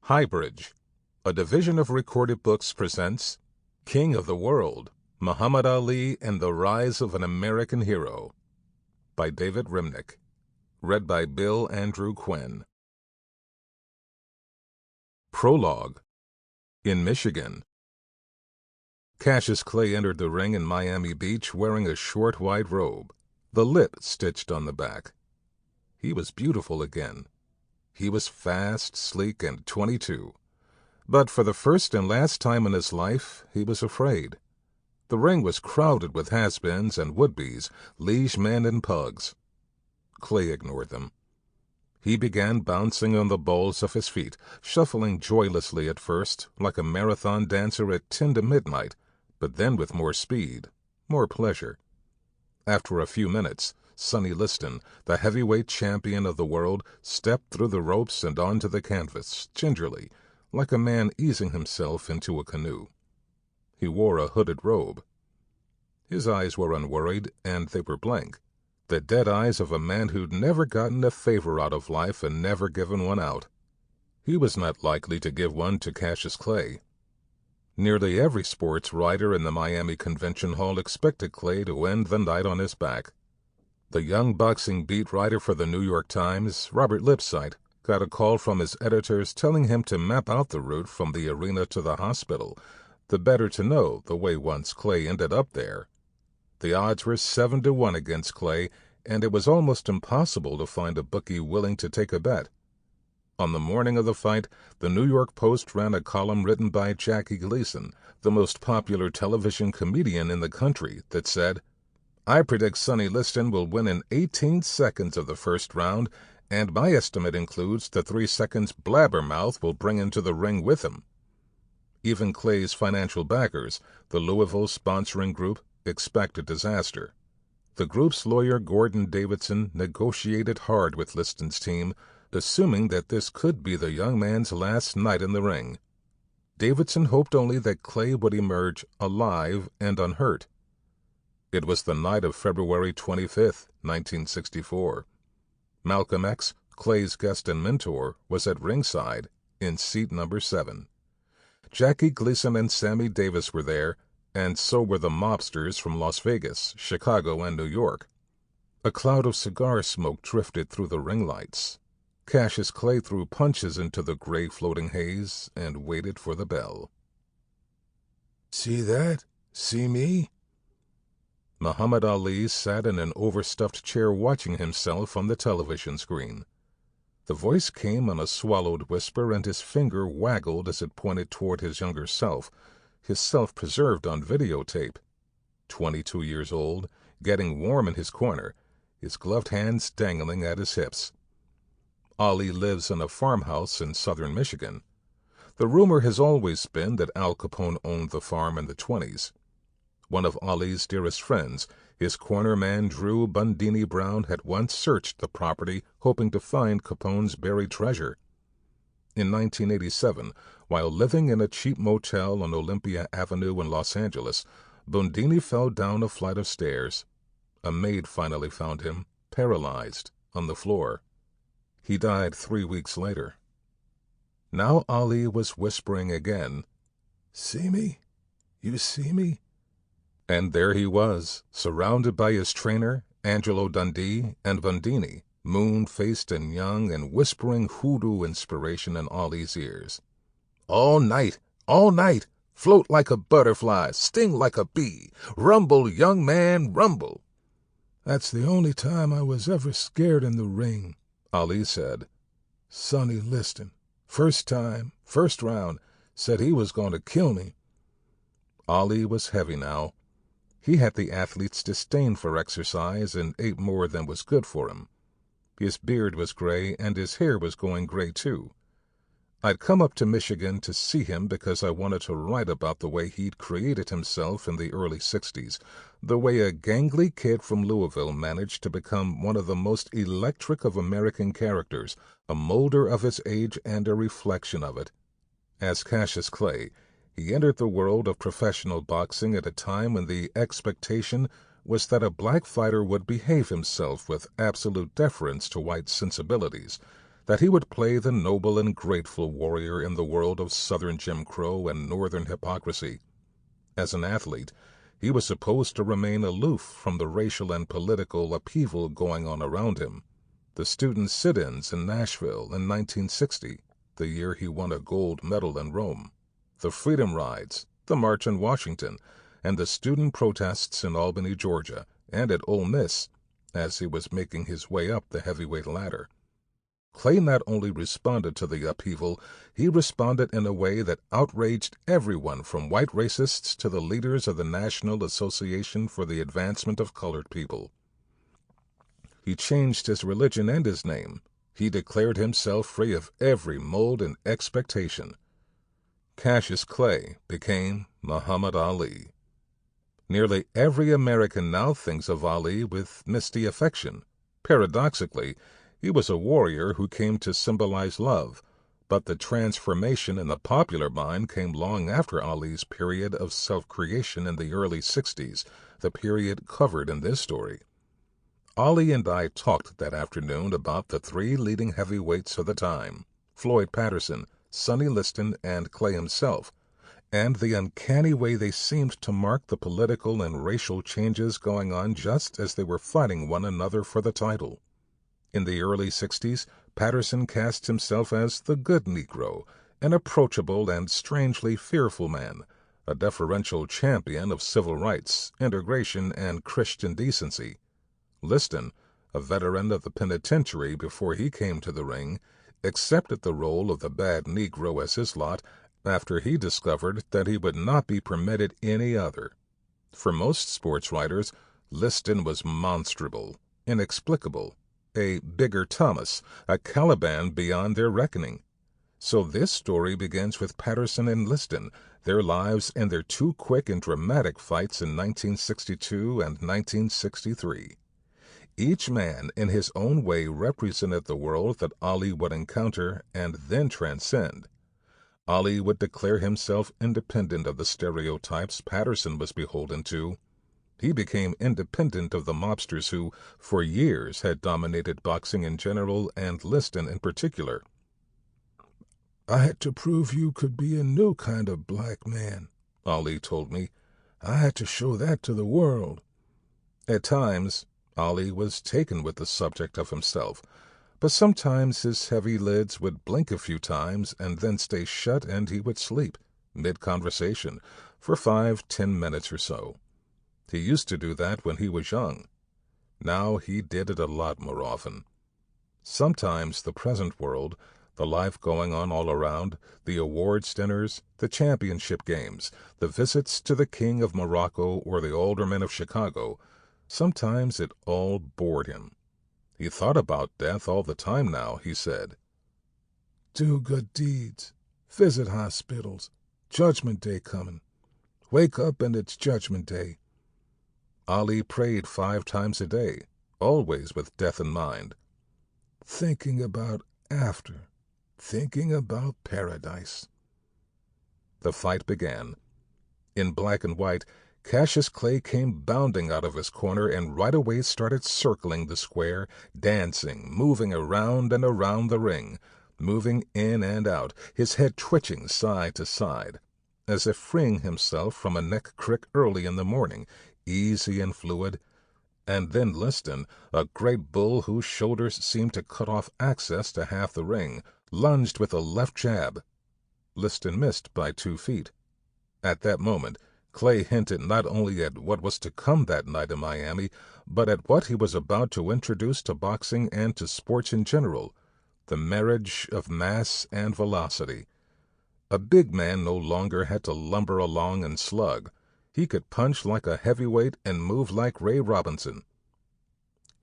HighBridge, a division of Recorded Books, presents King of the World, Muhammad Ali and the Rise of an American Hero by David Remnick. Read by Bill Andrew Quinn. Prologue. In Michigan. Cassius Clay entered the ring in Miami Beach wearing a short white robe, the lip stitched on the back. He was beautiful again. He was fast, sleek, and 22. But for the first and last time in his life, he was afraid. The ring was crowded with has-beens and would-be's, liege men and pugs. Clay ignored them. He began bouncing on the balls of his feet, shuffling joylessly at first, like a marathon dancer at 10 to midnight, but then with more speed, more pleasure. After a few minutes, Sonny Liston, the heavyweight champion of the world, stepped through the ropes and onto the canvas, gingerly, like a man easing himself into a canoe. He wore a hooded robe. His eyes were unworried, and they were blank, the dead eyes of a man who'd never gotten a favor out of life and never given one out. He was not likely to give one to Cassius Clay. Nearly every sports writer in the Miami Convention Hall expected Clay to end the night on his back. The young boxing beat writer for the New York Times, Robert Lipsyte, got a call from his editors telling him to map out the route from the arena to the hospital, the better to know the way once Clay ended up there. The odds were 7-1 against Clay, and it was almost impossible to find a bookie willing to take a bet. On the morning of the fight, the New York Post ran a column written by Jackie Gleason, the most popular television comedian in the country, that said, "I predict Sonny Liston will win in 18 seconds of the first round, and my estimate includes the 3 seconds Blabbermouth will bring into the ring with him." Even Clay's financial backers, the Louisville sponsoring group, expect a disaster. The group's lawyer, Gordon Davidson, negotiated hard with Liston's team, assuming that this could be the young man's last night in the ring. Davidson hoped only that Clay would emerge alive and unhurt. It was the night of February 25th, 1964. Malcolm X, Clay's guest and mentor, was at ringside, in seat number 7. Jackie Gleason and Sammy Davis were there, and so were the mobsters from Las Vegas, Chicago, and New York. A cloud of cigar smoke drifted through the ring lights. Cassius Clay threw punches into the gray floating haze and waited for the bell. "See that? See me?" Muhammad Ali sat in an overstuffed chair watching himself on the television screen. The voice came in a swallowed whisper, and his finger waggled as it pointed toward his younger self, his self preserved on videotape. 22 years old, getting warm in his corner, his gloved hands dangling at his hips. Ali lives in a farmhouse in southern Michigan. The rumor has always been that Al Capone owned the farm in the 20s. One of Ali's dearest friends, his corner man Drew Bundini Brown, had once searched the property hoping to find Capone's buried treasure. In 1987, while living in a cheap motel on Olympia Avenue in Los Angeles, Bundini fell down a flight of stairs. A maid finally found him, paralyzed, on the floor. He died 3 weeks later. Now Ali was whispering again, "See me? You see me?" And there he was, surrounded by his trainer, Angelo Dundee, and Bundini, moon-faced and young, and whispering hoodoo inspiration in Ali's ears. All night, float like a butterfly, sting like a bee, rumble, young man, rumble." "That's the only time I was ever scared in the ring," Ali said. "Sonny Liston, first time, first round, said he was going to kill me." Ali was heavy now. He had the athlete's disdain for exercise and ate more than was good for him. His beard was gray, and his hair was going gray too. I'd come up to Michigan to see him because I wanted to write about the way he'd created himself in the early 60s, the way a gangly kid from Louisville managed to become one of the most electric of American characters, a molder of his age and a reflection of it. As Cassius Clay, he entered the world of professional boxing at a time when the expectation was that a black fighter would behave himself with absolute deference to white sensibilities, that he would play the noble and grateful warrior in the world of Southern Jim Crow and Northern hypocrisy. As an athlete, he was supposed to remain aloof from the racial and political upheaval going on around him. The student sit-ins in Nashville in 1960, the year he won a gold medal in Rome, the Freedom Rides, the March in Washington, and the student protests in Albany, Georgia, and at Ole Miss, as he was making his way up the heavyweight ladder. Clay not only responded to the upheaval, he responded in a way that outraged everyone from white racists to the leaders of the National Association for the Advancement of Colored People. He changed his religion and his name. He declared himself free of every mold and expectation. Cassius Clay became Muhammad Ali. Nearly every American now thinks of Ali with misty affection. Paradoxically, he was a warrior who came to symbolize love, but the transformation in the popular mind came long after Ali's period of self-creation in the early 60s, the period covered in this story. Ali and I talked that afternoon about the three leading heavyweights of the time, Floyd Patterson, Sonny Liston, and Clay himself, and the uncanny way they seemed to mark the political and racial changes going on just as they were fighting one another for the title. In the early 60s, Patterson cast himself as the good Negro, an approachable and strangely fearful man, a deferential champion of civil rights, integration, and Christian decency. Liston, a veteran of the penitentiary before he came to the ring, accepted the role of the bad Negro as his lot after he discovered that he would not be permitted any other. For most sports writers, Liston was monstrable, inexplicable, a bigger Thomas, a Caliban beyond their reckoning. So this story begins with Patterson and Liston, their lives and their two quick and dramatic fights in 1962 and 1963. Each man in his own way represented the world that Ali would encounter and then transcend. Ali would declare himself independent of the stereotypes Patterson was beholden to. He became independent of the mobsters who, for years, had dominated boxing in general and Liston in particular. "I had to prove you could be a new kind of black man," Ali told me. "I had to show that to the world." At times, Ali was taken with the subject of himself, but sometimes his heavy lids would blink a few times and then stay shut and he would sleep, mid-conversation, for 5-10 minutes or so. He used to do that when he was young. Now he did it a lot more often. Sometimes the present world, the life going on all around, the awards dinners, the championship games, the visits to the King of Morocco or the Aldermen of Chicago, sometimes it all bored him. He thought about death all the time now, he said. "Do good deeds, visit hospitals, Judgment Day coming. Wake up and it's Judgment Day." Ali prayed 5 times a day, always with death in mind. "Thinking about after, thinking about paradise." The fight began. In black and white, Cassius Clay came bounding out of his corner and right away started circling the square, dancing, moving around and around the ring, moving in and out, his head twitching side to side, as if freeing himself from a neck crick early in the morning, easy and fluid. And then Liston, a great bull whose shoulders seemed to cut off access to half the ring, lunged with a left jab. Liston missed by 2 feet. At that moment, Clay hinted not only at what was to come that night in Miami, but at what he was about to introduce to boxing and to sports in general, the marriage of mass and velocity. A big man no longer had to lumber along and slug. He could punch like a heavyweight and move like Ray Robinson.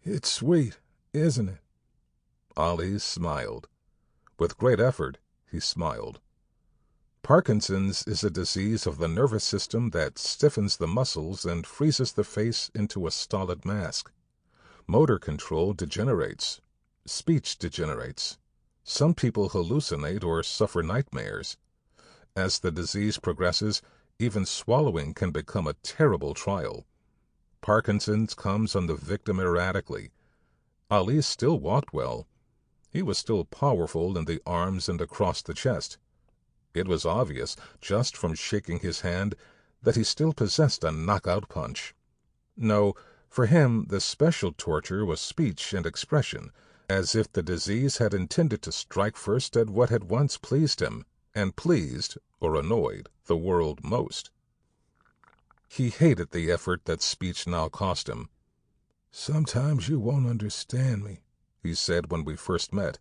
"It's sweet, isn't it?" Ali smiled. With great effort, he smiled. Parkinson's is a disease of the nervous system that stiffens the muscles and freezes the face into a stolid mask. Motor control degenerates. Speech degenerates. Some people hallucinate or suffer nightmares. As the disease progresses, even swallowing can become a terrible trial. Parkinson's comes on the victim erratically. Ali still walked well. He was still powerful in the arms and across the chest. It was obvious, just from shaking his hand, that he still possessed a knockout punch. No, for him the special torture was speech and expression, as if the disease had intended to strike first at what had once pleased him, and pleased, or annoyed, the world most. He hated the effort that speech now cost him. "Sometimes you won't understand me," he said when we first met.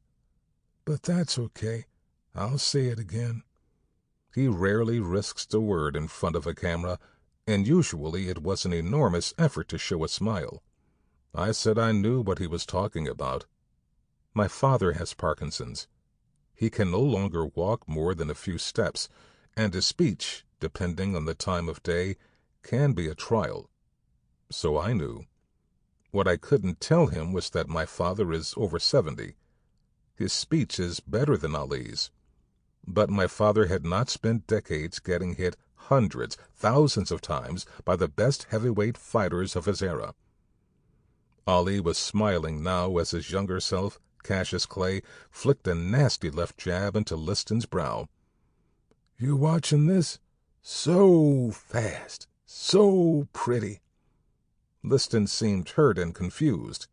"But that's okay. I'll say it again." He rarely risks a word in front of a camera, and usually it was an enormous effort to show a smile. I said I knew what he was talking about. My father has Parkinson's. He can no longer walk more than a few steps, and his speech, depending on the time of day, can be a trial. So I knew. What I couldn't tell him was that my father is over 70. His speech is better than Ali's. But my father had not spent decades getting hit hundreds, thousands of times by the best heavyweight fighters of his era. Ali was smiling now as his younger self, Cassius Clay, flicked a nasty left jab into Liston's brow. "You watching this? So fast, so pretty." Liston seemed hurt and confused.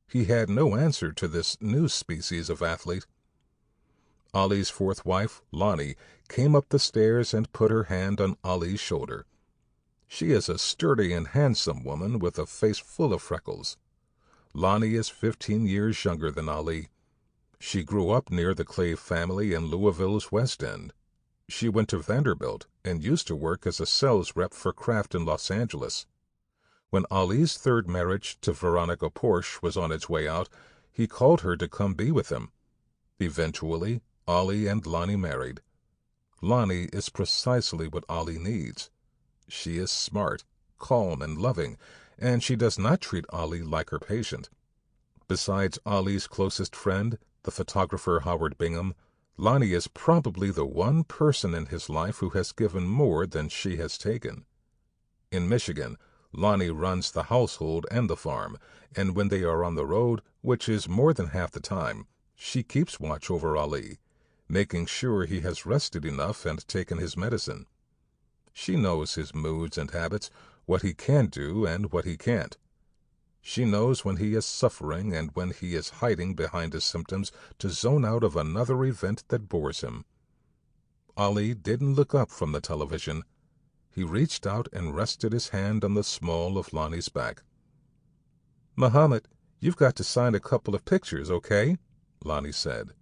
He had no answer to this new species of athlete. Ali's fourth wife, Lonnie, came up the stairs and put her hand on Ali's shoulder. She is a sturdy and handsome woman with a face full of freckles. Lonnie is 15 years younger than Ali. She grew up near the Clay family in Louisville's West End. She went to Vanderbilt and used to work as a sales rep for Kraft in Los Angeles. When Ali's third marriage to Veronica Porsche was on its way out, he called her to come be with him. Eventually, Ali and Lonnie married. Lonnie is precisely what Ali needs. She is smart, calm, and loving, and she does not treat Ali like her patient. Besides Ali's closest friend, the photographer Howard Bingham, Lonnie is probably the one person in his life who has given more than she has taken. In Michigan, Lonnie runs the household and the farm, and when they are on the road, which is more than half the time, she keeps watch over Ali, making sure he has rested enough and taken his medicine. She knows his moods and habits, what he can do and what he can't. She knows when he is suffering and when he is hiding behind his symptoms to zone out of another event that bores him. Ali didn't look up from the television. He reached out and rested his hand on the small of Lonnie's back. "Muhammad, you've got to sign a couple of pictures, okay?" Lonnie said.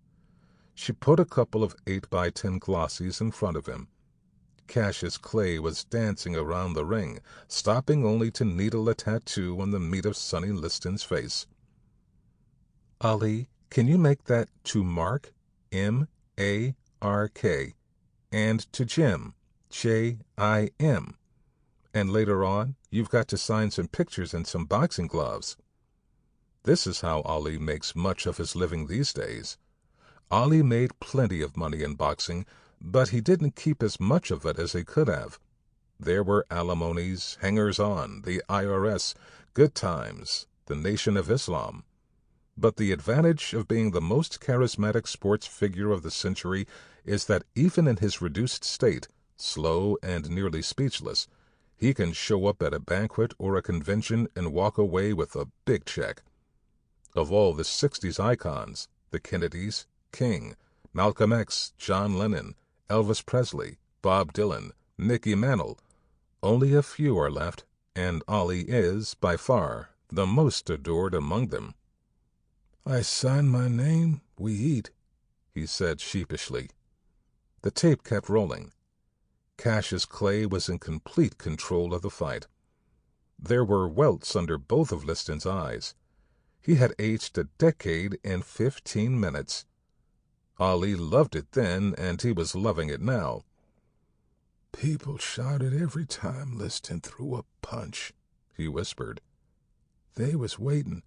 She put a couple of 8x10 glossies in front of him. Cassius Clay was dancing around the ring, stopping only to needle a tattoo on the meat of Sonny Liston's face. "Ali, can you make that to Mark, M-A-R-K, and to Jim, J-I-M. And later on, you've got to sign some pictures and some boxing gloves." This is how Ali makes much of his living these days. Ali made plenty of money in boxing, but he didn't keep as much of it as he could have. There were alimonies, hangers-on, the IRS, good times, the Nation of Islam. But the advantage of being the most charismatic sports figure of the century is that even in his reduced state, slow and nearly speechless, he can show up at a banquet or a convention and walk away with a big check. Of all the 60s icons, the Kennedys, King, Malcolm X, John Lennon, Elvis Presley, Bob Dylan, Mickey Mantle, only a few are left, and Ali is, by far, the most adored among them. "I sign my name, we eat," he said sheepishly. The tape kept rolling. Cassius Clay was in complete control of the fight. There were welts under both of Liston's eyes. He had aged a decade in 15 minutes. Ali loved it then, and he was loving it now. "People shouted every time Liston threw a punch," he whispered. "They was waiting,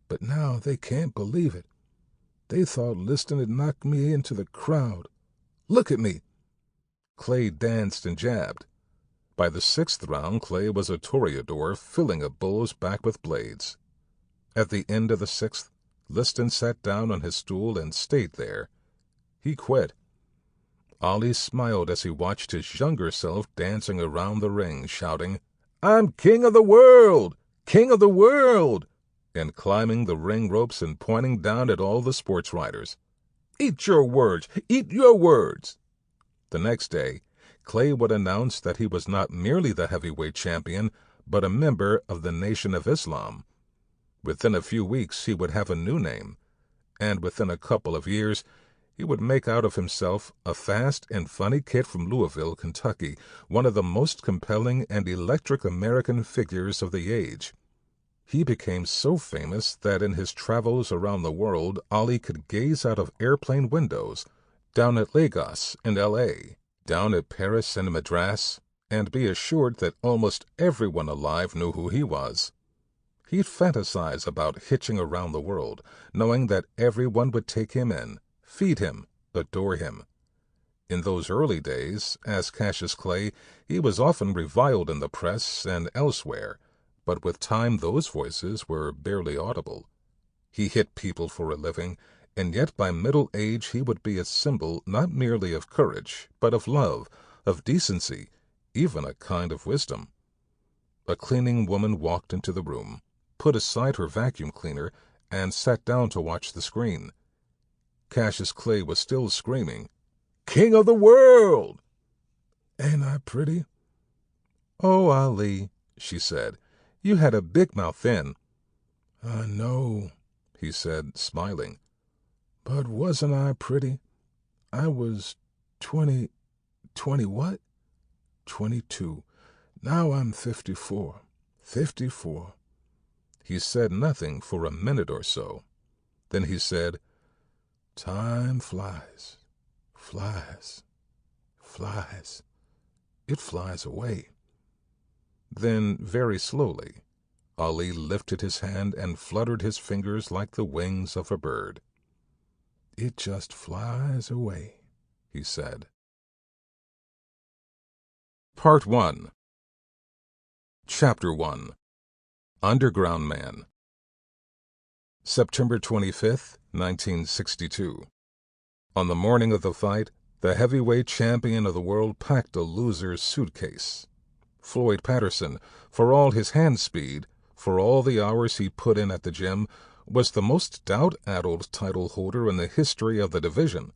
but now they can't believe it. They thought Liston had knocked me into the crowd. Look at me." Clay danced and jabbed. By the 6th round, Clay was a toreador, filling a bull's back with blades. At the end of the 6th, Liston sat down on his stool and stayed there. He quit. Ali smiled as he watched his younger self dancing around the ring, shouting, "I'm king of the world! King of the world!" and climbing the ring ropes and pointing down at all the sports writers. "Eat your words! Eat your words!" The next day, Clay would announce that he was not merely the heavyweight champion, but a member of the Nation of Islam. Within a few weeks he would have a new name, and within a couple of years he would make out of himself a fast and funny kid from Louisville, Kentucky, one of the most compelling and electric American figures of the age. He became so famous that in his travels around the world, Ali could gaze out of airplane windows, down at Lagos and L.A., down at Paris and Madras, and be assured that almost everyone alive knew who he was. He'd fantasize about hitching around the world, knowing that everyone would take him in, feed him, adore him. In those early days, as Cassius Clay, he was often reviled in the press and elsewhere, but with time those voices were barely audible. He hit people for a living, and yet by middle age he would be a symbol not merely of courage, but of love, of decency, even a kind of wisdom. A cleaning woman walked into the room, put aside her vacuum cleaner, and sat down to watch the screen. Cassius Clay was still screaming, "King of the world!" "Ain't I pretty?" "Oh, Ali," she said, "you had a big mouth then." "I know," he said, smiling. "But wasn't I pretty? I was 20 what? 22. Now I'm 54. 54. He said nothing for a minute or so. Then he said, "Time flies, flies, flies. It flies away." Then, very slowly, Ali lifted his hand and fluttered his fingers like the wings of a bird. "It just flies away," he said. Part 1. Chapter 1. Underground Man. September 25th, 1962. On the morning of the fight, the heavyweight champion of the world packed a loser's suitcase. Floyd Patterson, for all his hand speed, for all the hours he put in at the gym, was the most doubt-addled title holder in the history of the division.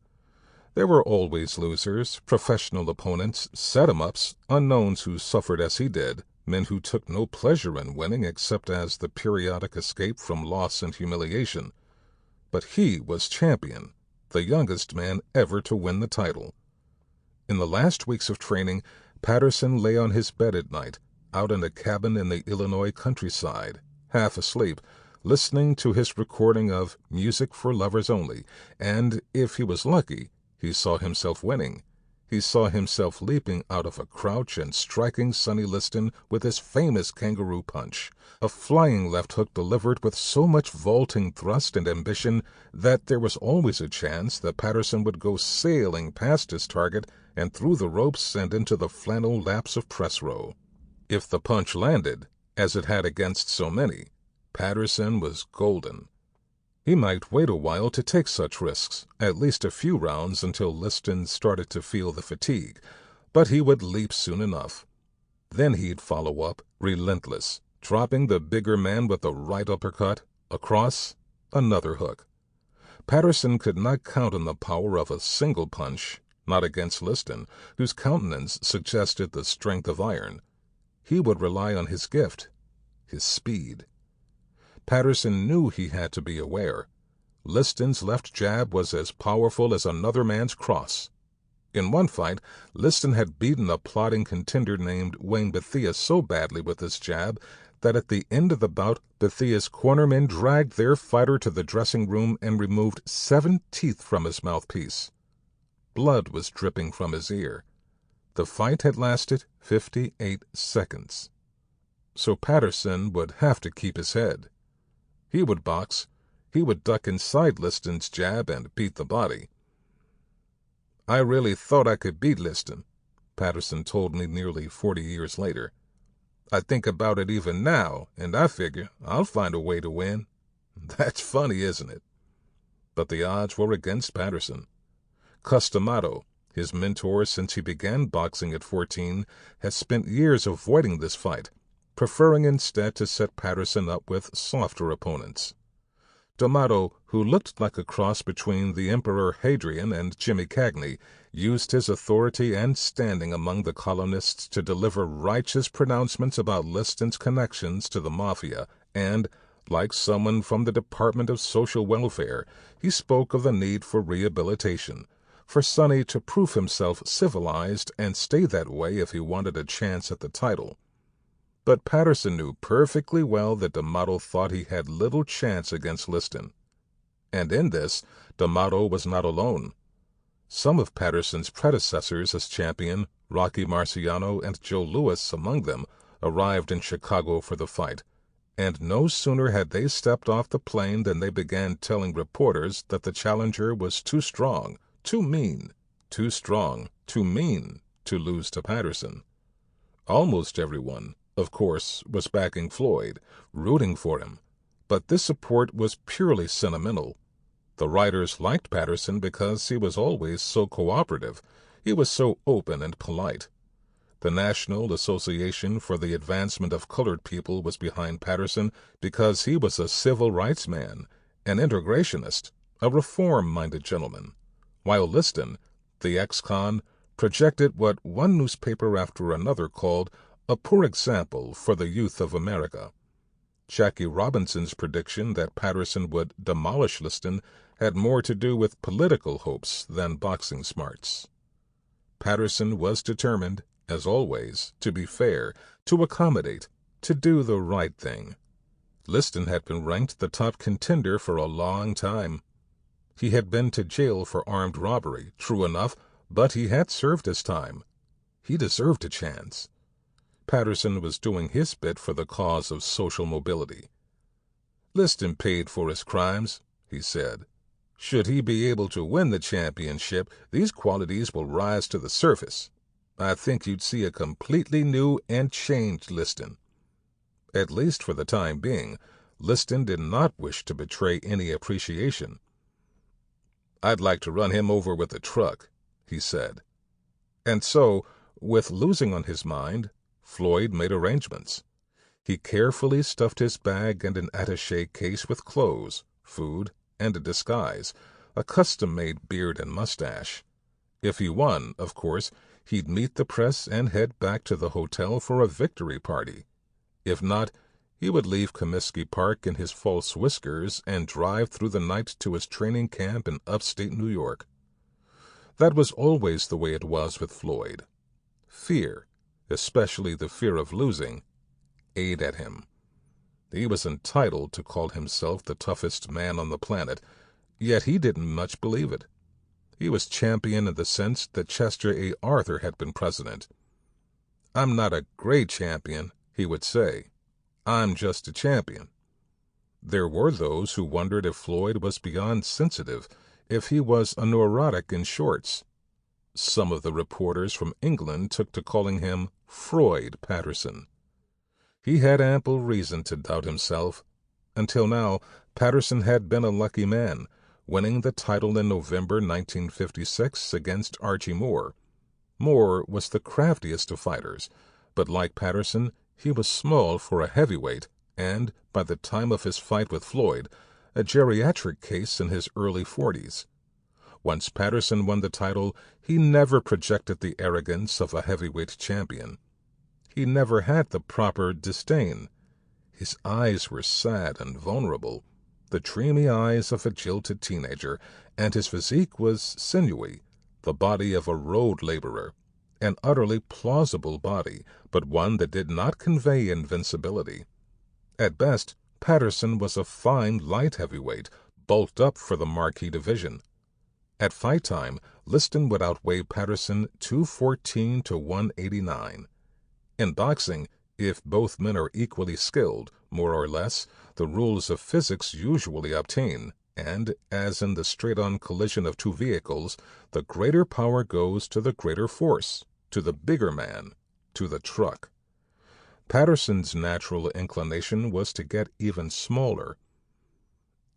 There were always losers, professional opponents, set-em-ups, unknowns who suffered as he did, men who took no pleasure in winning except as the periodic escape from loss and humiliation. But he was champion, the youngest man ever to win the title. In the last weeks of training, Patterson lay on his bed at night, out in a cabin in the Illinois countryside, half asleep, listening to his recording of Music for Lovers Only, and, if he was lucky, he saw himself winning. He saw himself leaping out of a crouch and striking Sonny Liston with his famous kangaroo punch, a flying left hook delivered with so much vaulting thrust and ambition that there was always a chance that Patterson would go sailing past his target and through the ropes and into the flannel laps of press row. If the punch landed, as it had against so many, Patterson was golden. He might wait a while to take such risks, at least a few rounds until Liston started to feel the fatigue, but he would leap soon enough. Then he'd follow up, relentless, dropping the bigger man with a right uppercut, across, another hook. Patterson could not count on the power of a single punch, not against Liston, whose countenance suggested the strength of iron. He would rely on his gift, his speed. Patterson knew he had to be aware. Liston's left jab was as powerful as another man's cross. In one fight, Liston had beaten a plotting contender named Wayne Bethea so badly with his jab that at the end of the bout, Bethea's cornermen dragged their fighter to the dressing room and removed 7 teeth from his mouthpiece. Blood was dripping from his ear. The fight had lasted 58 seconds. So Patterson would have to keep his head. He would box. He would duck inside Liston's jab and beat the body. "I really thought I could beat Liston," Patterson told me nearly 40 years later. "I think about it even now, and I figure I'll find a way to win." That's funny, isn't it? But the odds were against Patterson. Customato, his mentor since he began boxing at 14, had spent years avoiding this fight, preferring instead to set Patterson up with softer opponents. D'Amato, who looked like a cross between the Emperor Hadrian and Jimmy Cagney, used his authority and standing among the colonists to deliver righteous pronouncements about Liston's connections to the Mafia, and, like someone from the Department of Social Welfare, he spoke of the need for rehabilitation, for Sonny to prove himself civilized and stay that way if he wanted a chance at the title. But Patterson knew perfectly well that D'Amato thought he had little chance against Liston. And in this, D'Amato was not alone. Some of Patterson's predecessors as champion, Rocky Marciano and Joe Louis among them, arrived in Chicago for the fight, and no sooner had they stepped off the plane than they began telling reporters that the challenger was too strong, too mean, too strong, too mean to lose to Patterson. Almost everyone, of course, was backing Floyd, rooting for him, but this support was purely sentimental. The writers liked Patterson because he was always so cooperative. He was so open and polite. The National Association for the Advancement of Colored People was behind Patterson because he was a civil rights man, an integrationist, a reform-minded gentleman, while Liston, the ex-con, projected what one newspaper after another called a poor example for the youth of America. Jackie Robinson's prediction that Patterson would demolish Liston had more to do with political hopes than boxing smarts. Patterson was determined, as always, to be fair, to accommodate, to do the right thing. Liston had been ranked the top contender for a long time. He had been to jail for armed robbery, true enough, but he had served his time. He deserved a chance. Patterson was doing his bit for the cause of social mobility. Liston paid for his crimes, he said. Should he be able to win the championship, these qualities will rise to the surface. I think you'd see a completely new and changed Liston. At least for the time being, Liston did not wish to betray any appreciation. I'd like to run him over with a truck, he said. And so, with losing on his mind, Floyd made arrangements. He carefully stuffed his bag and an attaché case with clothes, food, and a disguise, a custom-made beard and mustache. If he won, of course, he'd meet the press and head back to the hotel for a victory party. If not, he would leave Comiskey Park in his false whiskers and drive through the night to his training camp in upstate New York. That was always the way it was with Floyd. Fear, especially the fear of losing, ate at him. He was entitled to call himself the toughest man on the planet, yet he didn't much believe it. He was champion in the sense that Chester A. Arthur had been president. I'm not a great champion, he would say. I'm just a champion. There were those who wondered if Floyd was beyond sensitive, if he was a neurotic in shorts. Some of the reporters from England took to calling him Freud Patterson. He had ample reason to doubt himself. Until now, Patterson had been a lucky man, winning the title in November 1956 against Archie Moore. Moore was the craftiest of fighters, but like Patterson, he was small for a heavyweight and, by the time of his fight with Floyd, a geriatric case in his early 40s. Once Patterson won the title, he never projected the arrogance of a heavyweight champion. He never had the proper disdain. His eyes were sad and vulnerable, the dreamy eyes of a jilted teenager, and his physique was sinewy, the body of a road laborer, an utterly plausible body, but one that did not convey invincibility. At best, Patterson was a fine light heavyweight, bulked up for the marquee division. At fight time, Liston would outweigh Patterson 214 to 189. In boxing, if both men are equally skilled, more or less, the rules of physics usually obtain, and, as in the straight-on collision of two vehicles, the greater power goes to the greater force, to the bigger man, to the truck. Patterson's natural inclination was to get even smaller.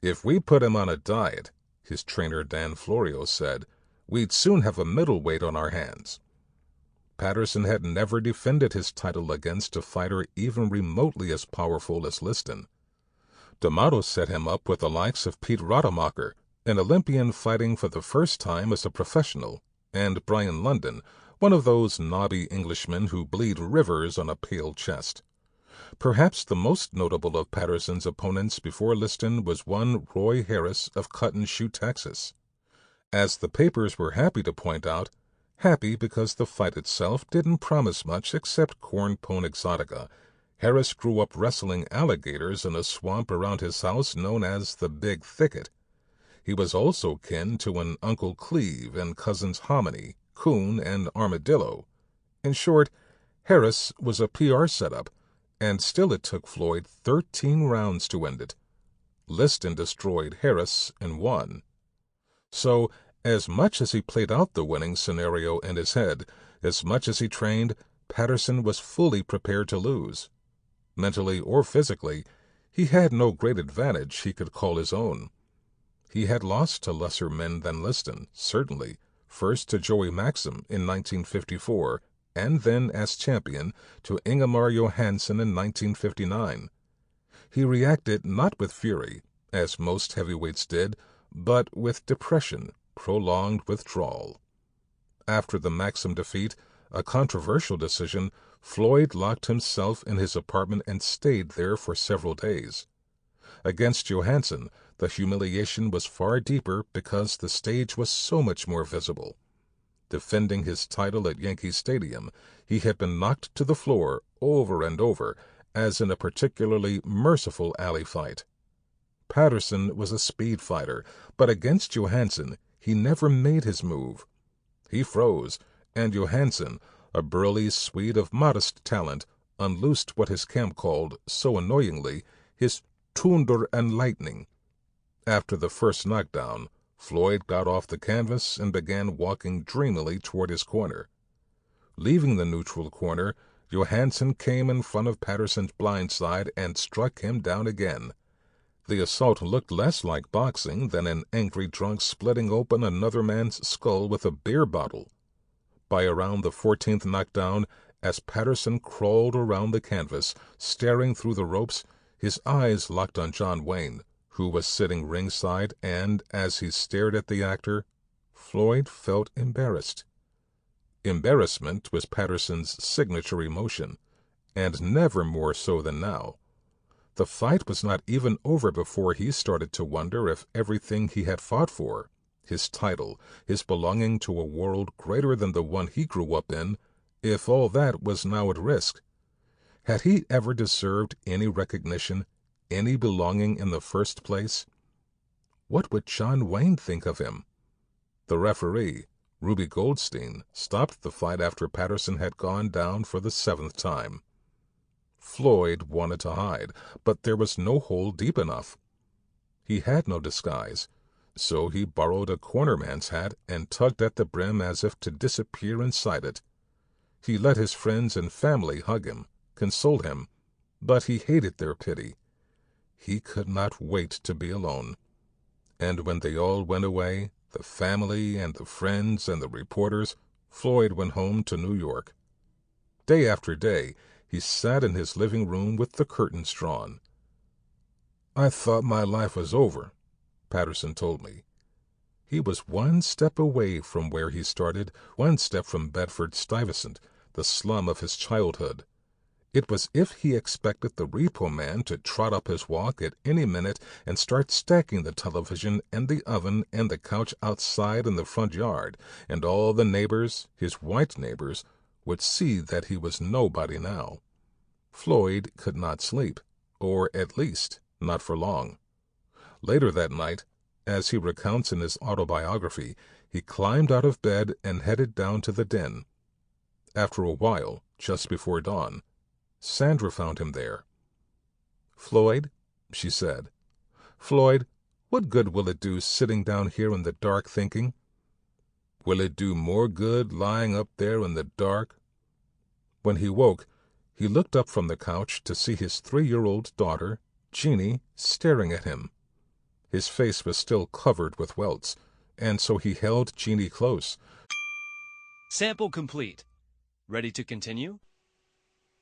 If we put him on a diet, his trainer Dan Florio said, we'd soon have a middleweight on our hands. Patterson had never defended his title against a fighter even remotely as powerful as Liston. D'Amato set him up with the likes of Pete Rademacher, an Olympian fighting for the first time as a professional, and Brian London, one of those knobby Englishmen who bleed rivers on a pale chest. Perhaps the most notable of Patterson's opponents before Liston was one Roy Harris of Cotton Shoe, Texas. As the papers were happy to point out, happy because the fight itself didn't promise much except corn pone exotica, Harris grew up wrestling alligators in a swamp around his house known as the Big Thicket. He was also kin to an Uncle Cleve and cousins Hominy, Coon, and Armadillo. In short, Harris was a PR setup, and still it took Floyd 13 rounds to end it. Liston destroyed Harris and won. So, as much as he played out the winning scenario in his head, as much as he trained, Patterson was fully prepared to lose. Mentally or physically, he had no great advantage he could call his own. He had lost to lesser men than Liston, certainly, first to Joey Maxim in 1954, and then, as champion, to Ingemar Johansson in 1959. He reacted not with fury, as most heavyweights did, but with depression, prolonged withdrawal. After the Maxim defeat, a controversial decision, Floyd locked himself in his apartment and stayed there for several days. Against Johansson, the humiliation was far deeper because the stage was so much more visible. Defending his title at Yankee Stadium, he had been knocked to the floor over and over, as in a particularly merciful alley fight. Patterson was a speed fighter, but against Johansson he never made his move. He froze, and Johansson, a burly Swede of modest talent, unloosed what his camp called, so annoyingly, his thunder and lightning. After the first knockdown, Floyd got off the canvas and began walking dreamily toward his corner. Leaving the neutral corner, Johansson came in front of Patterson's blind side and struck him down again. The assault looked less like boxing than an angry drunk splitting open another man's skull with a beer bottle. By around the 14th knockdown, as Patterson crawled around the canvas, staring through the ropes, his eyes locked on John Wayne, who was sitting ringside, and, as he stared at the actor, Floyd felt embarrassed. Embarrassment was Patterson's signature emotion, and never more so than now. The fight was not even over before he started to wonder if everything he had fought for, his title, his belonging to a world greater than the one he grew up in, if all that was now at risk. Had he ever deserved any recognition, any belonging in the first place? What would John Wayne think of him? The referee, Ruby Goldstein, stopped the fight after Patterson had gone down for the 7th time. Floyd wanted to hide, but there was no hole deep enough. He had no disguise, so he borrowed a cornerman's hat and tugged at the brim as if to disappear inside it. He let his friends and family hug him, console him, but he hated their pity. He could not wait to be alone. And when they all went away, the family and the friends and the reporters, Floyd went home to New York. Day after day, he sat in his living room with the curtains drawn. "I thought my life was over," Patterson told me. He was one step away from where he started, one step from Bedford-Stuyvesant, the slum of his childhood. It was if he expected the repo man to trot up his walk at any minute and start stacking the television and the oven and the couch outside in the front yard, and all the neighbors, his white neighbors, would see that he was nobody now. Floyd could not sleep, or at least not for long. Later that night, as he recounts in his autobiography, he climbed out of bed and headed down to the den. After a while, just before dawn, Sandra found him there. "Floyd," she said, "Floyd, what good will it do sitting down here in the dark thinking?" "Will it do more good lying up there in the dark?" When he woke, he looked up from the couch to see his 3-year-old daughter, Jeannie, staring at him. His face was still covered with welts, and so he held Jeannie close. Sample complete. Ready to continue?